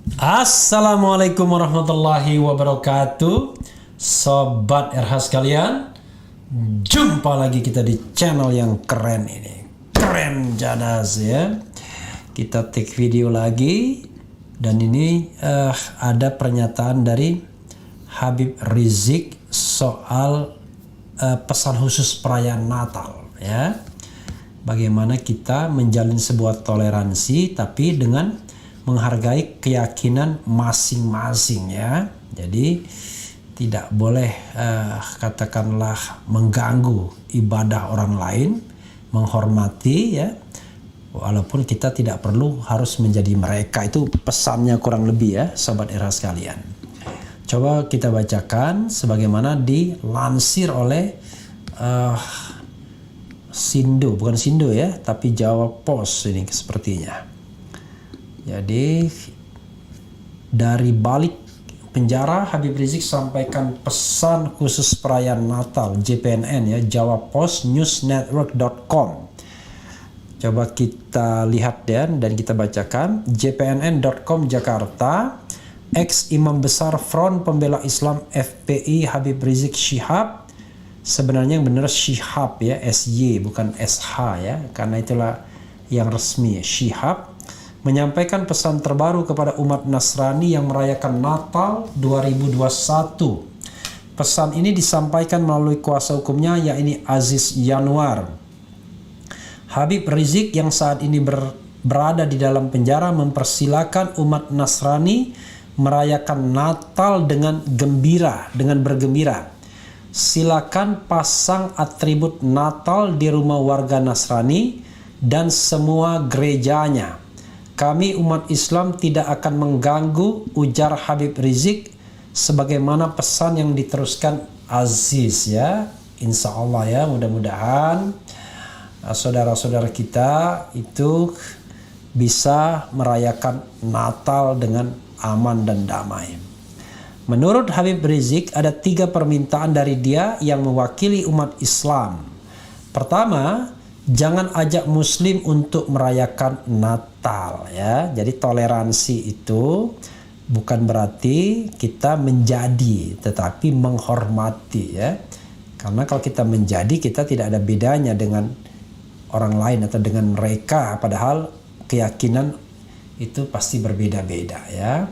Assalamualaikum warahmatullahi wabarakatuh. Sobat RH sekalian, jumpa lagi kita di channel yang keren ini. Keren jadas ya. Kita take video lagi. Dan ini ada pernyataan dari Habib Rizik soal pesan khusus perayaan Natal ya. Bagaimana kita menjalin sebuah toleransi tapi dengan menghargai keyakinan masing-masing ya. Jadi tidak boleh katakanlah mengganggu ibadah orang lain, menghormati ya. Walaupun kita tidak perlu harus menjadi mereka. Itu pesannya kurang lebih ya sobat era sekalian. Coba kita bacakan sebagaimana dilansir oleh Sindo, bukan Sindo ya, tapi Jawa Post ini sepertinya. Jadi dari balik penjara Habib Rizik sampaikan pesan khusus perayaan Natal JPNN ya, Jawa Post Newsnetwork.com. Coba kita lihat dan kita bacakan. JPNN.com Jakarta. Ex Imam Besar Front Pembela Islam FPI Habib Rizik Syihab. Sebenarnya yang benar Syihab ya, SY bukan SH ya, karena itulah yang resmi ya, Syihab. Menyampaikan pesan terbaru kepada umat Nasrani yang merayakan Natal 2021. Pesan ini disampaikan melalui kuasa hukumnya yakni Aziz Yanwar. Habib Rizik yang saat ini berada di dalam penjara mempersilakan umat Nasrani merayakan Natal dengan bergembira. Silakan pasang atribut Natal di rumah warga Nasrani dan semua gerejanya. Kami umat Islam tidak akan mengganggu, ujar Habib Rizik sebagaimana pesan yang diteruskan Aziz ya. Insya Allah ya, mudah-mudahan saudara-saudara kita itu bisa merayakan Natal dengan aman dan damai. Menurut Habib Rizik ada 3 permintaan dari dia yang mewakili umat Islam. Pertama, jangan ajak Muslim untuk merayakan Natal ya. Jadi toleransi itu bukan berarti kita menjadi, tetapi menghormati ya. Karena kalau kita menjadi, kita tidak ada bedanya dengan orang lain atau dengan mereka, padahal keyakinan itu pasti berbeda-beda ya.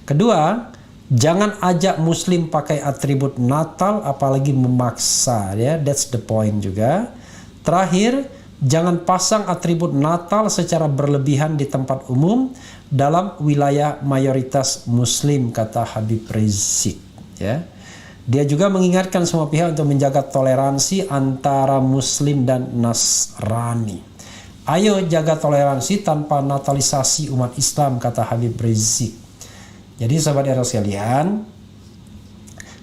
Kedua, jangan ajak Muslim pakai atribut Natal apalagi memaksa ya. That's the point juga. Terakhir, jangan pasang atribut Natal secara berlebihan di tempat umum dalam wilayah mayoritas Muslim, kata Habib Rizik ya. Dia juga mengingatkan semua pihak untuk menjaga toleransi antara Muslim dan Nasrani. Ayo jaga toleransi tanpa natalisasi umat Islam, kata Habib Rizik. Jadi sahabat era sekalian,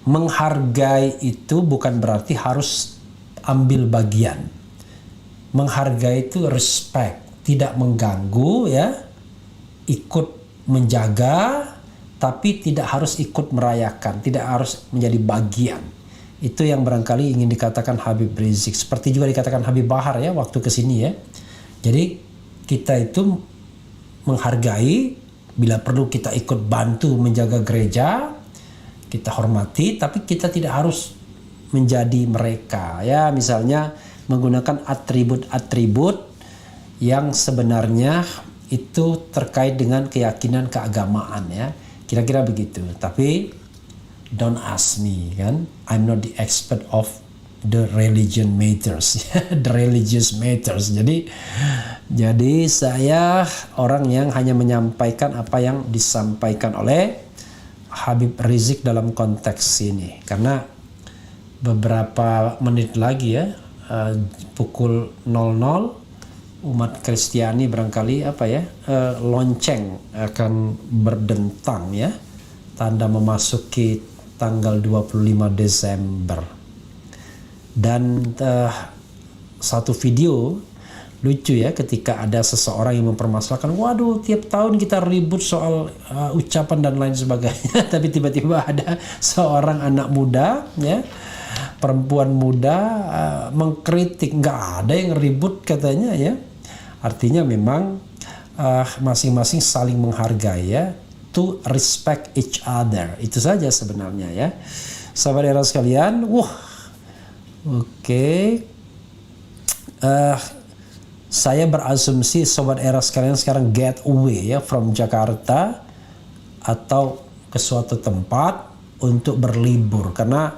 menghargai itu bukan berarti harus ambil bagian. Menghargai itu respect, tidak mengganggu ya, ikut menjaga, tapi tidak harus ikut merayakan, tidak harus menjadi bagian. Itu yang barangkali ingin dikatakan Habib Rizik. Seperti juga dikatakan Habib Bahar ya waktu kesini ya. Jadi kita itu menghargai, bila perlu kita ikut bantu menjaga gereja, kita hormati, tapi kita tidak harus menjadi mereka ya. Misalnya menggunakan atribut-atribut yang sebenarnya itu terkait dengan keyakinan keagamaan ya. Kira-kira begitu. Tapi don't ask me kan. I'm not the expert of the religion matters. The religious matters. Jadi saya orang yang hanya menyampaikan apa yang disampaikan oleh Habib Rizik dalam konteks ini. Karena beberapa menit lagi ya, pukul 00 umat Kristiani barangkali lonceng akan berdentang ya, tanda memasuki tanggal 25 Desember. Dan satu video lucu ya, ketika ada seseorang yang mempermasalahkan, waduh tiap tahun kita ribut soal ucapan dan lain sebagainya, tapi tiba-tiba ada seorang anak muda ya, perempuan muda mengkritik, nggak ada yang ribut katanya ya. Artinya memang masing-masing saling menghargai ya. to respect each other. Itu saja sebenarnya ya. Sahabat era sekalian, oke. Saya berasumsi sobat era sekalian sekarang get away ya from Jakarta atau ke suatu tempat untuk berlibur, karena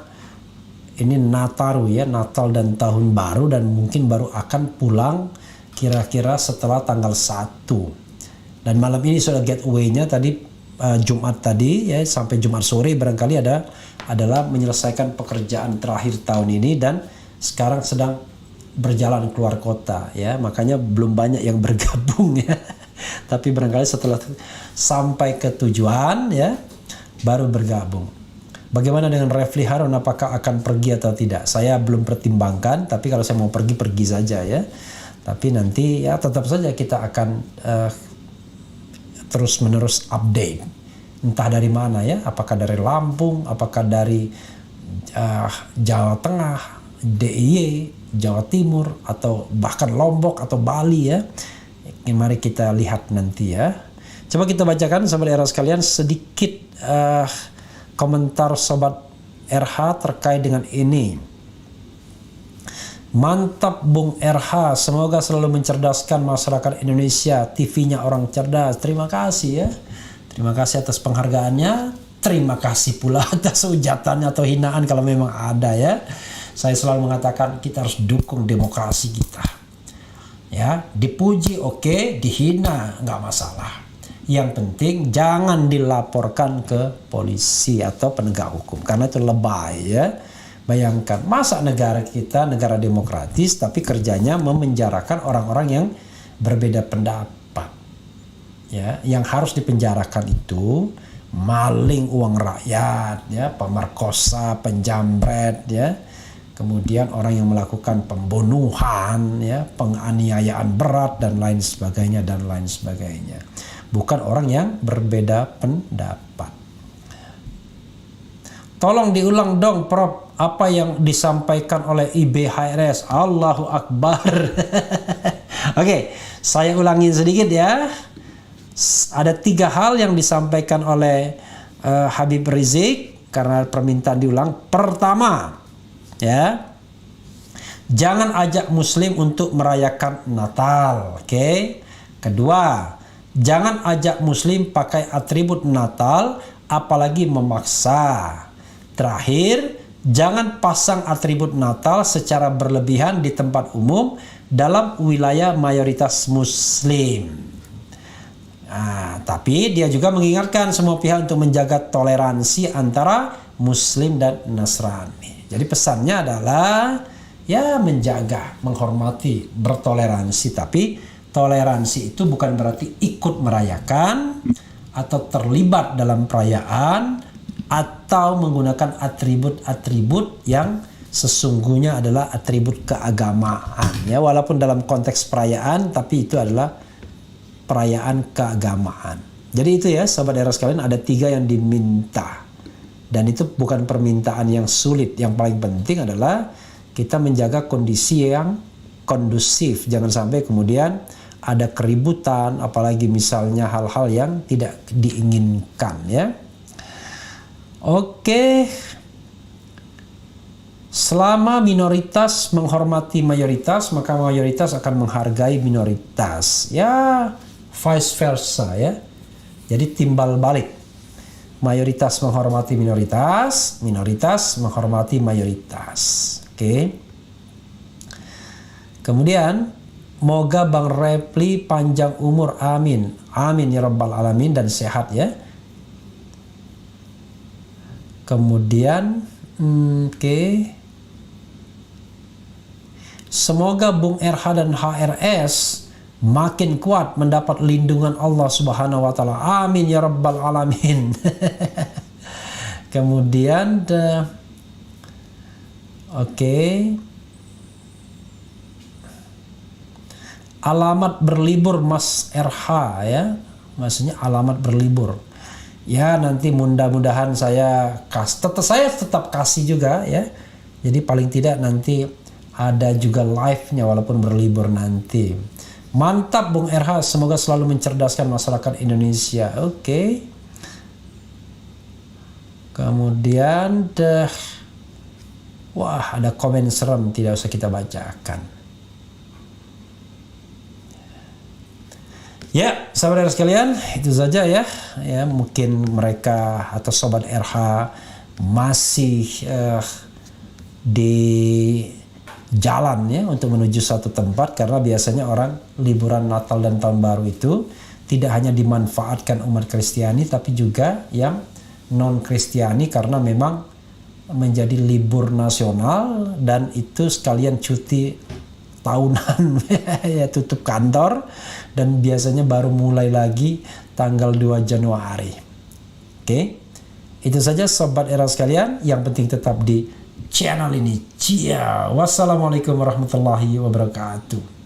ini Nataru ya, Natal dan Tahun Baru, dan mungkin baru akan pulang kira-kira setelah tanggal 1. Dan malam ini sudah get away-nya tadi Jumat tadi ya, sampai Jumat sore barangkali adalah menyelesaikan pekerjaan terakhir tahun ini, dan sekarang sedang berjalan keluar kota ya, makanya belum banyak yang bergabung ya. Tapi barangkali setelah sampai ke tujuan ya baru bergabung. Bagaimana dengan Refli Harun, apakah akan pergi atau tidak? Saya belum pertimbangkan, tapi kalau saya mau pergi saja ya. Tapi nanti ya tetap saja kita akan terus-menerus update. Entah dari mana ya, apakah dari Lampung, apakah dari Jawa Tengah, DIY, Jawa Timur, atau bahkan Lombok atau Bali ya. Mari kita lihat nanti ya. Coba kita bacakan sahabat era sekalian sedikit komentar sobat RH terkait dengan ini. Mantap Bung RH, semoga selalu mencerdaskan masyarakat Indonesia, TV-nya orang cerdas. Terima kasih ya. Terima kasih atas penghargaannya. Terima kasih pula atas ujatannya atau hinaan kalau memang ada ya. Saya selalu mengatakan kita harus dukung demokrasi kita. Ya, dipuji oke, dihina nggak masalah. Yang penting jangan dilaporkan ke polisi atau penegak hukum, karena itu lebay ya. Bayangkan, masa negara kita negara demokratis tapi kerjanya memenjarakan orang-orang yang berbeda pendapat. Ya, yang harus dipenjarakan itu maling uang rakyat, ya, pemerkosa, penjamret, ya. Kemudian orang yang melakukan pembunuhan, ya, penganiayaan berat dan lain sebagainya dan lain sebagainya. Bukan orang yang berbeda pendapat. Tolong diulang dong, Prof, apa yang disampaikan oleh IBHRS. Allahu Akbar. Oke, saya ulangin sedikit ya. Ada 3 hal yang disampaikan oleh Habib Rizik karena permintaan diulang. Pertama, ya, jangan ajak Muslim untuk merayakan Natal. Oke. Kedua, jangan ajak Muslim pakai atribut Natal, apalagi memaksa. Terakhir, jangan pasang atribut Natal secara berlebihan di tempat umum dalam wilayah mayoritas Muslim. Nah, tapi dia juga mengingatkan semua pihak untuk menjaga toleransi antara Muslim dan Nasrani. Jadi pesannya adalah ya menjaga, menghormati, bertoleransi. Tapi toleransi itu bukan berarti ikut merayakan atau terlibat dalam perayaan atau menggunakan atribut-atribut yang sesungguhnya adalah atribut keagamaan. Ya, walaupun dalam konteks perayaan, tapi itu adalah perayaan keagamaan. Jadi itu ya, sahabat era sekalian, ada 3 yang diminta. Dan itu bukan permintaan yang sulit. Yang paling penting adalah kita menjaga kondisi yang kondusif. Jangan sampai kemudian ada keributan, apalagi misalnya hal-hal yang tidak diinginkan ya. Oke. Selama minoritas menghormati mayoritas, maka mayoritas akan menghargai minoritas. Ya, vice versa ya. Jadi timbal balik. Mayoritas menghormati minoritas, minoritas menghormati mayoritas. Oke. Kemudian, moga Bang Refli panjang umur, amin. Amin ya rabbal alamin, dan sehat ya. Kemudian, oke. Semoga Bung RH dan HRS makin kuat mendapat lindungan Allah Subhanahu wa taala. Amin ya rabbal alamin. Kemudian oke. Alamat berlibur Mas RH ya. Maksudnya alamat berlibur. Ya, nanti mudah-mudahan saya tetap kasih juga ya. Jadi paling tidak nanti ada juga live-nya walaupun berlibur nanti. Mantap Bung RH, semoga selalu mencerdaskan masyarakat Indonesia. Oke. Kemudian wah, ada komen serem, tidak usah kita bacakan. Ya, sahabat sekalian, itu saja ya. Ya, mungkin mereka atau sobat RH masih di jalan ya untuk menuju satu tempat, karena biasanya orang liburan Natal dan Tahun Baru itu tidak hanya dimanfaatkan umat Kristiani tapi juga yang non Kristiani, karena memang menjadi libur nasional dan itu sekalian cuti tahunan ya, tutup kantor, dan biasanya baru mulai lagi tanggal 2 Januari. Oke. Itu saja sobat era sekalian, yang penting tetap di channel ini. Wassalamualaikum warahmatullahi wabarakatuh.